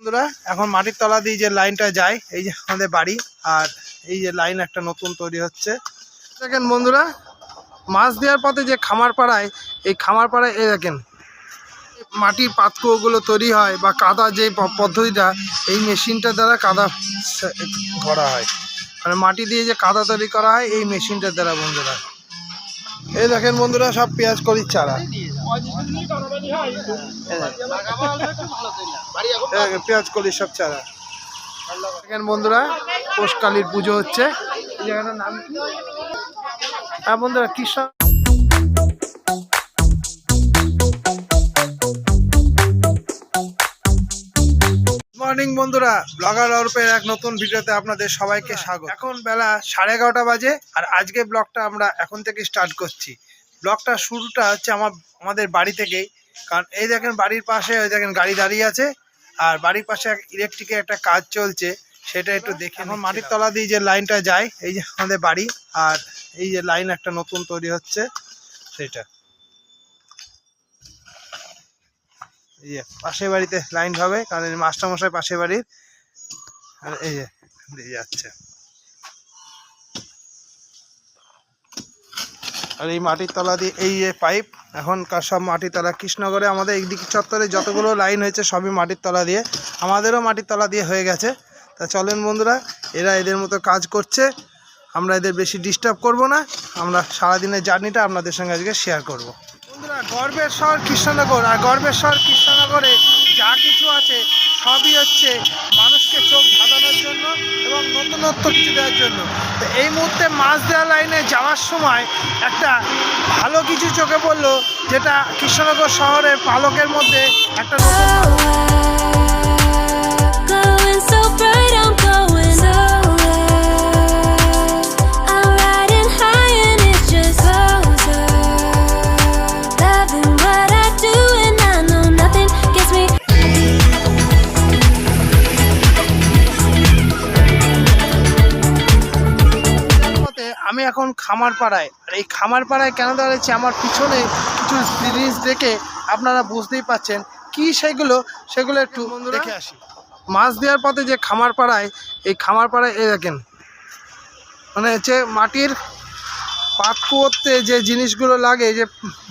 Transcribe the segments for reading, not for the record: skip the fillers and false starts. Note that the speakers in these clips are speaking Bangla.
বন্ধুরা এখন মাটির তলা দিয়ে যে লাইনটা যায় এই যে আমাদের বাড়ি, আর এই যে লাইন একটা নতুন তৈরি হচ্ছে। দেখেন বন্ধুরা, মাছ দেওয়ার পথে যে খামার পাড়ায়, এই খামার পাড়ায় এই দেখেন মাটির পাতকুয়োগুলো তৈরি হয় বা কাদা যে পদ্ধতিটা, এই মেশিনটার দ্বারা কাদা ভরা হয়, মানে মাটি দিয়ে যে কাদা তৈরি করা হয় এই মেশিনটার দ্বারা। বন্ধুরা এই দেখেন বন্ধুরা, সব পেঁয়াজ কলির চারা, পেঁয়াজ কলির সব চারা। দেখেন বন্ধুরা, পোষকালীর পুজো হচ্ছে। এই জায়গাটার নাম কি? হ্যাঁ বন্ধুরা, কৃষ্ণ মর্নিং বন্ধুরা, ব্লগার অরূপের এক নতুন ভিডিওতে আপনাদের সবাইকে স্বাগত। এখন বেলা 11:30 বাজে, আর আজকে ব্লগটা আমরা এখন থেকে স্টার্ট করছি। ব্লগটা শুরুটা হচ্ছে আমাদের বাড়ি থেকেই, কারণ এই দেখেন বাড়ির পাশে ওই দেখেন গাড়ি দাঁড়িয়ে আছে, আর বাড়ির পাশে ইলেকট্রিকের একটা কাজ চলছে, সেটা একটু দেখে। এখন মাটির তলা দিয়ে যে লাইনটা যায় এই যে আমাদের বাড়ি, আর এই যে লাইন একটা নতুন তৈরি হচ্ছে সেটা। এই যে পাশের বাড়িতে লাইন হবে, কারণ মাস্টারমশাই পাশের বাড়ির, আর এই যে দিয়ে যাচ্ছে। আর এই মাটির তলা দিয়ে এই যে পাইপ, এখনকার সব মাটির তলা কৃষ্ণনগরে আমাদের এইদিকে চত্বরে যতগুলো লাইন হয়েছে সবই মাটির তলা দিয়ে, আমাদেরও মাটির তলা দিয়ে হয়ে গেছে। তা চলেন বন্ধুরা, এরা এদের মতো কাজ করছে, আমরা এদের বেশি ডিস্টার্ব করব না, আমরা সারাদিনের জার্নিটা আপনাদের সঙ্গে আজকে শেয়ার করব। বন্ধুরা, গর্বের শহর কৃষ্ণনগর, আর গর্বের শহর কৃষ্ণনগরে যা কিছু আছে সবই হচ্ছে মানুষকে চোখ ধাঁধানোর জন্য এবং নতুনত্ব কিছু দেওয়ার জন্য। তো এই মুহূর্তে মাছ দেওয়া লাইনে যাওয়ার সময় একটা ভালো কিছু চোখে পড়লো, যেটা কৃষ্ণনগর শহরের পালকের মধ্যে একটা আমি এখন খামার পাড়ায়। আর এই খামার পাড়ায় কেন দাঁড়িয়েছি, আমার পিছনে কিছু জিনিস দেখে আপনারা বুঝতেই পাচ্ছেন কি সেগুলো একটু দেখে আসি। মাছ দেওয়ার পথে যে খামার পাড়ায়, এই খামার পাড়ায় এই দেখেন মানে হচ্ছে মাটির পাতকুয়োতে যে জিনিসগুলো লাগে, যে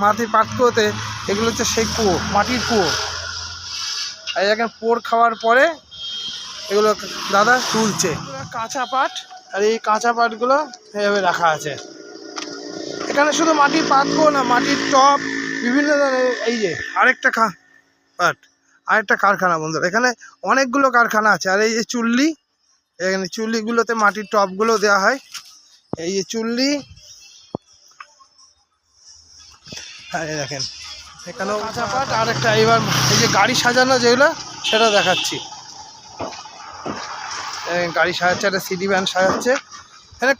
মাটির পাতকুয়োতে, এগুলো হচ্ছে সেই কুয়ো, মাটির কুয়ো। এই দেখেন পোড় খাওয়ার পরে এগুলো দাদা তুলছে, কাঁচা পাট। আর এই কাঁচা পাটগুলো এইভাবে রাখা আছে। এখানে শুধু মাটির পাতকুয়ো না, মাটির টব, বিভিন্ন ধরনের। এই যে আরেকটা আরেকটা কারখানা বন্ধুরা, এখানে অনেকগুলো কারখানা আছে। আর এই যে চুল্লি, এখানে চুল্লিগুলোতে মাটির টবগুলো দেওয়া হয়। এই যে চুল্লি, হ্যাঁ দেখেন এখানেও কাঁচা পাট। আর একটা এবার এই যে গাড়ি সাজানো যেগুলো, সেটা দেখাচ্ছি। গাড়ি সাজাচ্ছে, একটা সিটি ভ্যান সাজাচ্ছে। এখানে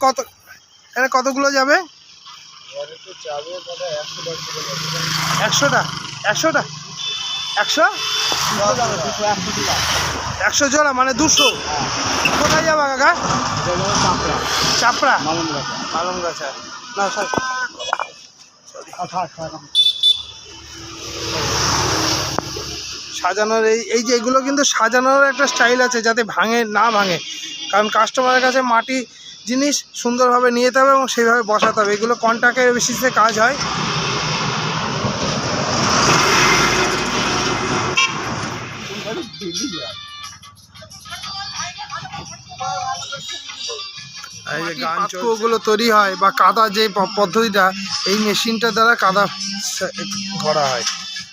কতগুলো যাবে? 100টা 100 জোড়া, মানে 200। কোথায় যাবা কাকা? চাপড়া মালুমগাছা না সাজানোর এই যে এগুলো কিন্তু সাজানোর একটা স্টাইল আছে, যাতে না ভাঙে, কারণ কাস্টমারের কাছে মাটি জিনিস সুন্দরভাবে নিয়ে যেতে হবে এবং সেইভাবে বসাতে হবে। এগুলো কন্ট্রাক্টের বেসিসে কাজ হয়। এই যে পাতকুয়োগুলো তৈরি হয় বা কাদা যে পদ্ধতিটা, এই মেশিনটার দ্বারা কাদা ভরা হয়,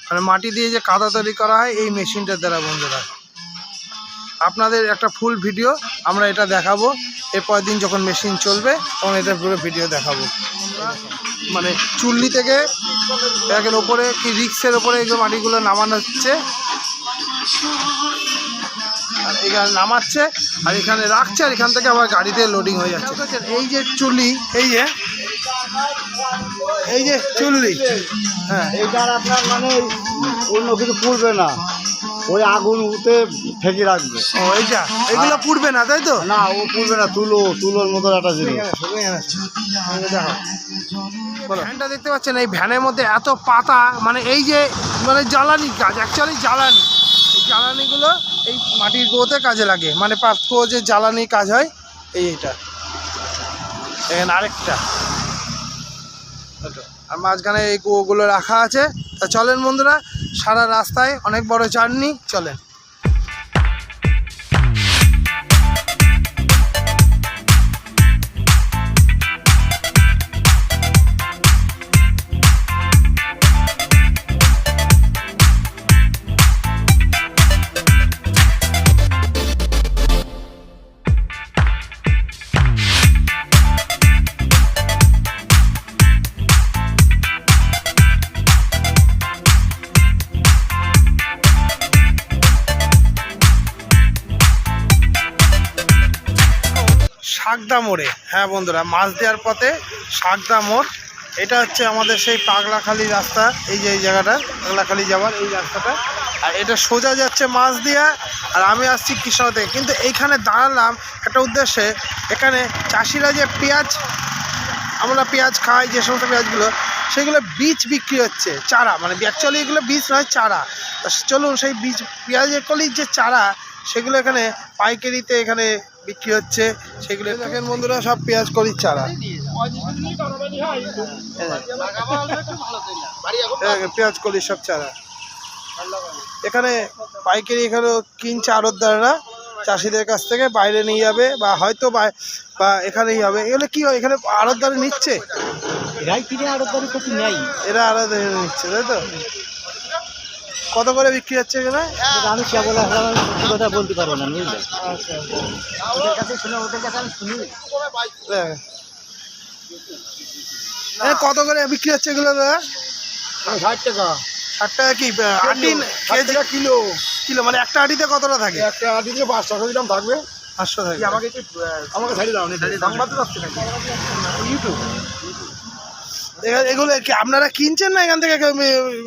মানে মাটি দিয়ে যে কাদা তৈরি করা হয় এই মেশিনটার দ্বারা। বন্ধুরা, আপনাদের একটা ফুল ভিডিও আমরা এটা দেখাবো, এরপর দিন যখন মেশিন চলবে তখন এটা পুরো ভিডিও দেখাবো। মানে চুল্লি থেকে এখন ওপরে কি রিক্সের ওপরে এগুলো মাটিগুলো নামানো হচ্ছে, আর এখানে নামাচ্ছে আর এখানে রাখছে, আর এখান থেকে আবার গাড়িতে লোডিং হয়ে যাচ্ছে। এই যে চুল্লি, এই যে চুল্লি, হ্যাঁ, এইটার আপনার মানে অন্য কিছু পুড়বে না, ওই আগুন উঠে ঠেকে রাখবে। ও এইটা, এগুলো পুড়বে না তাই তো? না, ও পুড়বে না, তুলোর মতো একটা জিনিস। ভ্যানটা দেখতে পাচ্ছেন, এই ভ্যানের মধ্যে এত পাতা, মানে এই যে মানে জ্বালানি কাজ, অ্যাকচুয়ালি জ্বালানি। জ্বালানিগুলো এই মাটির কুয়োতে কাজে লাগে, মানে পাট কুয়ো যে জ্বালানি কাজ হয় এইটা। এখানে আরেকটা, আর মাঝখানে এই কুয়োগুলো রাখা আছে। তা চলেন বন্ধুরা, সারা রাস্তায় অনেক বড় জার্নি, চলেন। শাকদা মোড়ে, হ্যাঁ বন্ধুরা, মাছ দেওয়ার পথে শাকদা মোড়। এটা হচ্ছে আমাদের সেই পাগলাখালি রাস্তা, এই যে এই জায়গাটা পাগলাখালি যাওয়ার এই রাস্তাটা, আর এটা সোজা যাচ্ছে মাছ দিয়া। আর আমি আসছি কৃষ্ণ থেকে, কিন্তু এইখানে দাঁড়ালাম একটা উদ্দেশ্যে। এখানে চাষিরা যে পেঁয়াজ, আমরা পেঁয়াজ খাই যে সমস্ত পেঁয়াজগুলো, সেগুলো বীজ বিক্রি হচ্ছে, চারা, মানে অ্যাকচুয়ালি এগুলো বীজ নয়, চারা। চলুন সেই বীজ পেঁয়াজের কলির যে চারা, সেগুলো এখানে পাইকারিতে এখানে বিক্রি হচ্ছে, সেগুলো দেখেন বন্ধুরা, সব পেঁয়াজ কলির চারা, পেঁয়াজ কলির সব চারা এখানে পাইকারি এখানে কিনছে আড়তদাররা চাষিদের কাছ থেকে, বাইরে নিয়ে যাবে বা হয়তো বা এখানেই হবে। এগুলো কি হয়, এখানে আড়তদারে নিচ্ছে, এরা আড়তদারে নিচ্ছে, তাই তো? কত করে বিক্রি হচ্ছে এখানে? আমি কেবল কথা বলতে পারবো না, বুঝলে? কত করে বিক্রি হচ্ছে এগুলো দাদা? 60 টাকা। 60 টাকা কি আটি কেজি? কিলো কিলো, মানে একটা আটিতে কতটা থাকে? একটা আটি থেকে 500 গ্রাম থাকবে। 500 থাকে। আমাকে ছাড়ি দাও, সংবাদ তো আসছে নাকি ইউটিউব। এগুলো কি আপনারা কিনছেন না এখান থেকে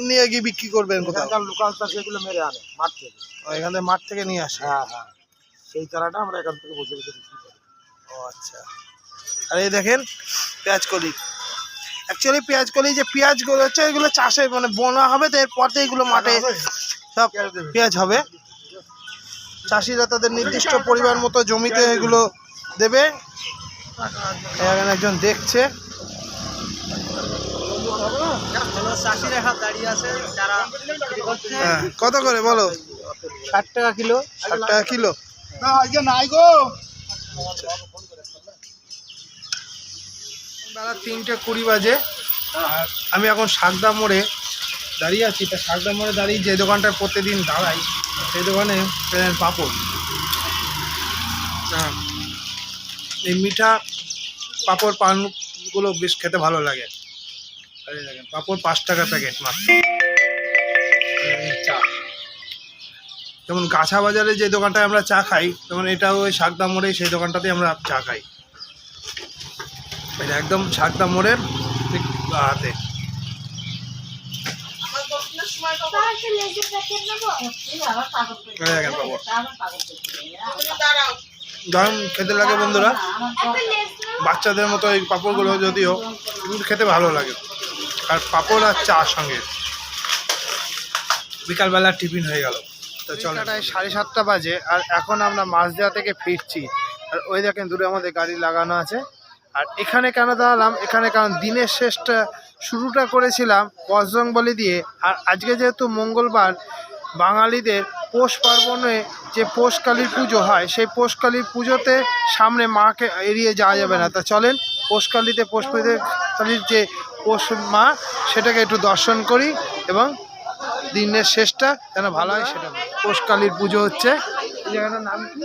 নিয়ে গিয়ে বিক্রি করবেন? কোথাও লোকাল চাষ এগুলো মেরে আনে মাঠ থেকে। এখান থেকে মাঠ থেকে নিয়ে আসে? হ্যাঁ হ্যাঁ, সেই চারাটা আমরা এখান থেকে বসে বসে বিক্রি করি। ও আচ্ছা। আর এই দেখেন পেঁয়াজ কলি, অ্যাকচুয়ালি পেঁয়াজ কলি যে পেঁয়াজগুলো হচ্ছে এগুলো চাষে মানে বোনা হবে, তো এরপর তো এগুলো মাঠে সব পেঁয়াজ হবে। চাষিরা তাদের নির্দিষ্ট পরিমাণ মতো জমিতে এগুলো দেবে। এখানে একজন দেখছে, কত করে বলো? 60 টাকা কিলো। 60 টাকা কিলো। বেলা 3:20 বাজে, আর আমি এখন শাকদা মোড়ে দাঁড়িয়ে আছি। তা শাকদা মোড়ে দাঁড়িয়ে যে দোকানটায় প্রতিদিন দাঁড়াই, সেই দোকানে পাঁপড়, হ্যাঁ, এই মিঠা পাঁপড় পানগুলো বেশ খেতে ভালো লাগে। দেখেন পাঁপড় 5 টাকা প্যাকেট মাত্র। চা, যেমন গাছা বাজারে যে দোকানটায় আমরা চা খাই, যেমন এটাও ওই শাকদা মোড়ে, সেই দোকানটাতেই আমরা চা খাই। এটা একদম শাকদা মোড়ের ঠিক হাতে। দারুণ খেতে লাগে বন্ধুরা, বাচ্চাদের মতো এই পাঁপড়গুলো যদিও কিন্তু খেতে ভালো লাগে। আর পাঁপড় আর চা সঙ্গে বিকালবেলা টিফিন হয়ে গেল। তো চলো, 7:30 বাজে, আর এখন আমরা মাঝদিয়া থেকে ফিরছি। আর ওই দেখেন দূরে আমাদের গাড়ি লাগানো আছে। আর এখানে কেন দাঁড়ালাম, এখানে কারণ দিনের শেষটা শুরুটা করেছিলাম বজরংবলী দিয়ে। আর আজকে যেহেতু মঙ্গলবার, বাঙালিদের পৌষ পার্বণে যে পৌষকালীর পুজো হয়, সেই পৌষকালীর পুজোতে সামনে মাকে এড়িয়ে যাওয়া যাবে না। তা চলেন পৌষকালীতে পৌষকালীর যে পৌষ মা, সেটাকে একটু দর্শন করি এবং দিনের শেষটা যেন ভালো হয় সেটা। পৌষকালীর পুজো হচ্ছে, এই জায়গাটার নাম কি?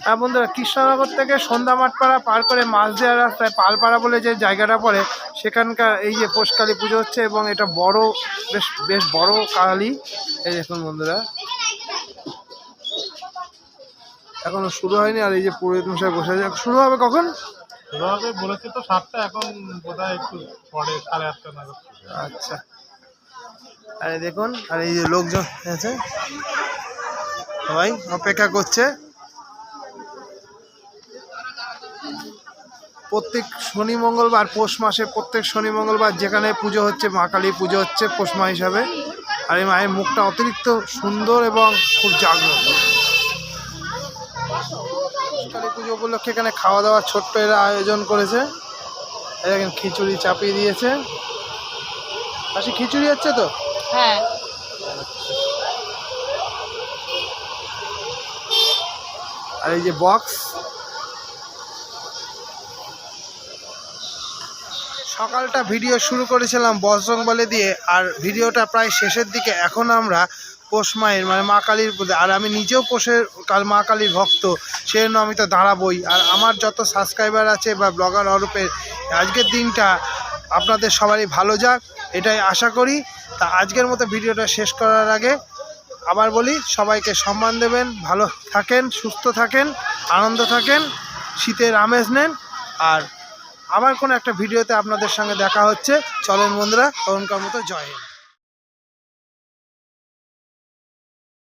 হ্যাঁ বন্ধুরা, কৃষ্ণনগর থেকে সন্ধ্যামাঠপাড়া পার করে মাছ দেওয়ার রাস্তায় পালপাড়া বলে যে জায়গাটা পড়ে, সেখানকার এই যে পৌষকালী পুজো হচ্ছে। এবং এটা বড়, বেশ বড় কালী। এই দেখুন বন্ধুরা, এখনো শুরু হয়নি। আর এই যে পুরোহিত মশাই বসে আছে, শুরু হবে কখন? শুরু হবে বলেছে তো 7টা, এখন বোধহয় একটু পরে 8:30 নাগাদ। আচ্ছা, আরে দেখুন, আর এই যে লোকজন আছে সবাই অপেক্ষা করছে। প্রত্যেক শনি মঙ্গলবার, পৌষ মাসে প্রত্যেক শনি মঙ্গলবার যেখানে পুজো হচ্ছে, মা কালী পুজো হচ্ছে পৌষ মাস হিসাবে, আর এই মায়ের মুখটা অতিরিক্ত সুন্দর এবং খুব জাগ্রত। কালী পুজো উপলক্ষে এখানে খাওয়া দাওয়ার ছোট্ট এরা আয়োজন করেছে। এখানে খিচুড়ি চাপিয়ে দিয়েছে। পাশে খিচুড়ি হচ্ছে তো? হ্যাঁ। আর এই যে বক্স, সকালটা ভিডিও শুরু করেছিলাম বজরংবলী দিয়ে, আর ভিডিওটা প্রায় শেষের দিকে। এখন আমরা পোষ মায়ের মানে মা কালীর পুজো, আর আমি নিজেও মা কালীর ভক্ত, সেজন্য আমি তো দাঁড়াবই। আর আমার যত সাবস্ক্রাইবার আছে বা ব্লগার অরূপের, আজকের দিনটা আপনাদের সবারই ভালো যাক এটাই আশা করি। তা আজকের মতো ভিডিওটা শেষ করার আগে আবার বলি, সবাইকে সম্মান দেবেন, ভালো থাকেন, সুস্থ থাকেন, আনন্দ থাকেন, শীতের আমেজ নেন। আর আবার কোনো একটা ভিডিওতে আপনাদের সঙ্গে দেখা হচ্ছে। চলেন বন্ধুরা, তখনকার মতো জয় হিন্দ।